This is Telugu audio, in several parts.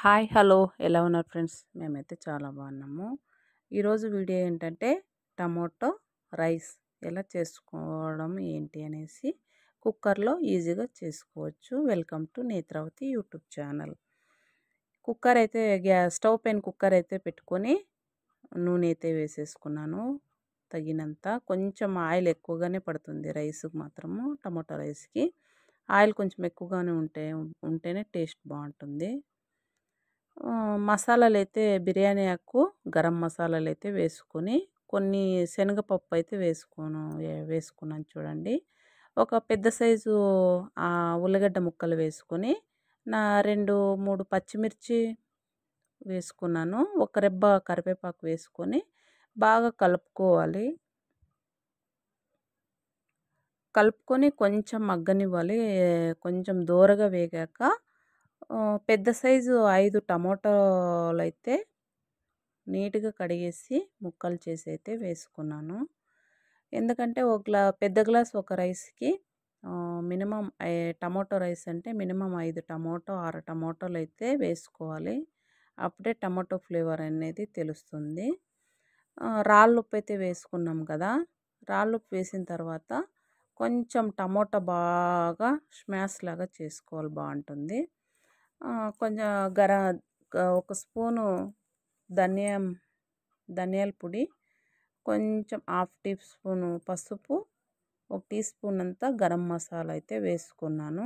హాయ్ హలో ఎలా ఉన్నారు ఫ్రెండ్స్? మేమైతే చాలా బాగున్నాము. ఈరోజు వీడియో ఏంటంటే టమోటో రైస్ ఎలా చేసుకోవడం ఏంటి అనేసి కుక్కర్లో ఈజీగా చేసుకోవచ్చు. Welcome to Netravati YouTube channel. Cooker అయితే స్టవ్ పైన కుక్కర్ అయితే పెట్టుకొని నూనె అయితే వేసేసుకున్నాను తగినంత. కొంచెం ఆయిల్ ఎక్కువగానే పడుతుంది రైస్కి మాత్రము, టమోటో రైస్కి. ఆయిల్ కొంచెం ఎక్కువగానే ఉంటేనే టేస్ట్ బాగుంటుంది. మసాలాలైతే బిర్యానీ ఆకు, గరం మసాలాలైతే వేసుకొని, కొన్ని శనగపప్పు అయితే వేసుకున్నాను చూడండి. ఒక పెద్ద సైజు ఉల్లగడ్డ ముక్కలు వేసుకొని, 2, 3 పచ్చిమిర్చి వేసుకున్నాను. ఒక రెబ్బ కరివేపాకు వేసుకొని బాగా కలుపుకోవాలి. కలుపుకొని కొంచెం మగ్గనివ్వాలి. కొంచెం దోరగా వేగాక పెద్ద సైజు 5 టమోటాలైతే నీట్గా కడిగేసి ముక్కలు చేసి అయితే వేసుకున్నాను. ఎందుకంటే పెద్ద గ్లాస్ ఒక రైస్కి మినిమం టమోటో రైస్ అంటే మినిమం 5 టమోటో 6 టమోటాలు అయితే వేసుకోవాలి. అప్పుడే టమోటో ఫ్లేవర్ అనేది తెలుస్తుంది. రాళ్ళుప్పు అయితే వేసుకున్నాం కదా. రాళ్ళుప్పు వేసిన తర్వాత కొంచెం టమోటా బాగా స్మాష్ లాగా చేసుకోవాలి, బాగుంటుంది. కొంచెం ఒక స్పూను ధనియాల పొడి, కొంచెం హాఫ్ టీ స్పూను పసుపు, 1 టీ స్పూన్ అంతా గరం మసాలా అయితే వేసుకున్నాను.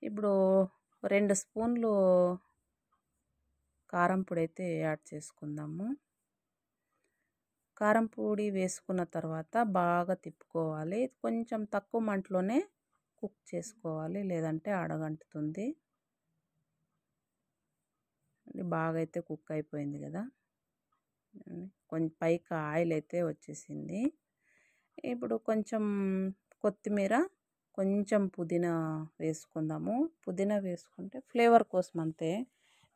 ఇప్పుడు 2 స్పూన్లు కారం పొడి అయితే యాడ్ చేసుకుందాము. కారం పొడి వేసుకున్న తర్వాత బాగా తిప్పుకోవాలి. కొంచెం తక్కువ మంటలోనే కుక్ చేసుకోవాలి, లేదంటే అడగంటుతుంది. బాగా అయితే కుక్ అయిపోయింది కదా. కొంచెం పైకి ఆయిల్ అయితే వచ్చేసింది. ఇప్పుడు కొంచెం కొత్తిమీర, కొంచెం పుదీనా వేసుకుందాము. పుదీనా వేసుకుంటే ఫ్లేవర్ కోసం అంతే.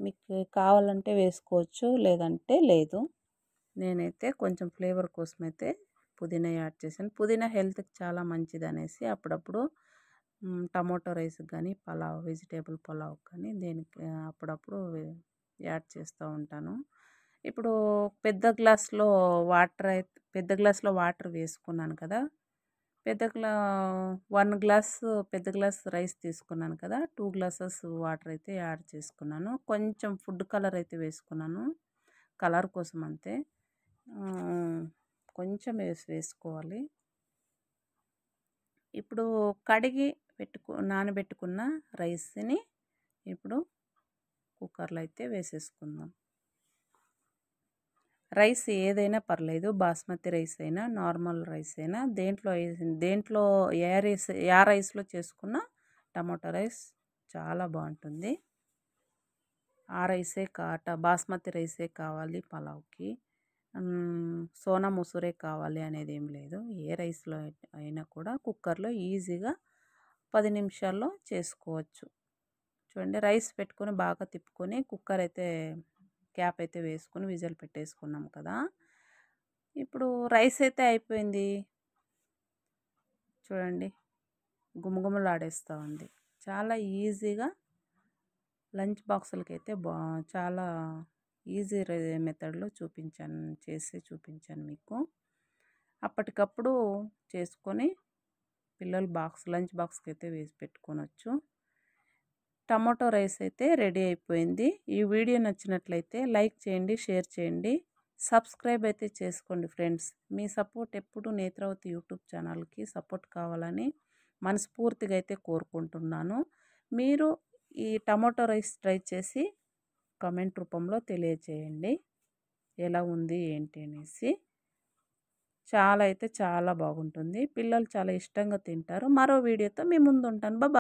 మీకు కావాలంటే వేసుకోవచ్చు, లేదంటే లేదు. నేనైతే కొంచెం ఫ్లేవర్ కోసం అయితే పుదీనా యాడ్ చేశాను. పుదీనా హెల్త్కి చాలా మంచిది అనేసి అప్పుడప్పుడు టమోటో రైస్కి కానీ, వెజిటేబుల్ పులావ్ కానీ దేనికి అప్పుడప్పుడు యాడ్ చేస్తూ ఉంటాను. ఇప్పుడు పెద్ద గ్లాస్లో వాటర్ వేసుకున్నాను కదా. 1 గ్లాస్ పెద్ద గ్లాస్ రైస్ తీసుకున్నాను కదా. 2 గ్లాసెస్ వాటర్ అయితే యాడ్ చేసుకున్నాను. కొంచెం ఫుడ్ కలర్ అయితే వేసుకున్నాను, కలర్ కోసం అంతే. కొంచెం వేసుకోవాలి. ఇప్పుడు కడిగి నానబెట్టుకున్న రైస్ని ఇప్పుడు కుక్కర్లో అయితే వేసేసుకుందాం. రైస్ ఏదైనా పర్లేదు, బాస్మతి రైస్ అయినా, నార్మల్ రైస్ అయినా, దేంట్లో ఏ రైస్లో చేసుకున్న టమాటో రైస్ చాలా బాగుంటుంది. ఆ రైసే బాస్మతి రైసే కావాలి పలావ్కి, సోనా మసూరే కావాలి అనేది ఏం లేదు. ఏ రైస్లో అయినా కూడా కుక్కర్లో ఈజీగా 10 నిమిషాల్లో చేసుకోవచ్చు. చూడండి, రైస్ పెట్టుకొని బాగా తిప్పుకొని కుక్కర్ అయితే క్యాప్ అయితే వేసుకొని విజిల్ పెట్టేసుకున్నాం కదా. ఇప్పుడు రైస్ అయితే అయిపోయింది. చూడండి, గుమగుమలాడేస్తూ ఉంది. చాలా ఈజీగా లంచ్ బాక్సులకి అయితే చాలా ఈజీ మెథడ్లో చేసి చూపించాను మీకు. అప్పటికప్పుడు చేసుకొని పిల్లలు లంచ్ బాక్స్కి అయితే వేసి పెట్టుకోవచ్చు. టమాటో రైస్ అయితే రెడీ అయిపోయింది. ఈ వీడియో నచ్చినట్లయితే లైక్ చేయండి, షేర్ చేయండి, సబ్స్క్రైబ్ అయితే చేసుకోండి ఫ్రెండ్స్. మీ సపోర్ట్ ఎప్పుడు నేత్రావతి యూట్యూబ్ ఛానల్కి సపోర్ట్ కావాలని మనస్ఫూర్తిగా అయితే కోరుకుంటున్నాను. మీరు ఈ టమాటో రైస్ ట్రై చేసి కామెంట్ రూపంలో తెలియచేయండి ఎలా ఉంది ఏంటి అనేసి. చాలా బాగుంటుంది. పిల్లలు చాలా ఇష్టంగా తింటారు. మరో వీడియోతో మీ ముందు ఉంటాను. బాయ్.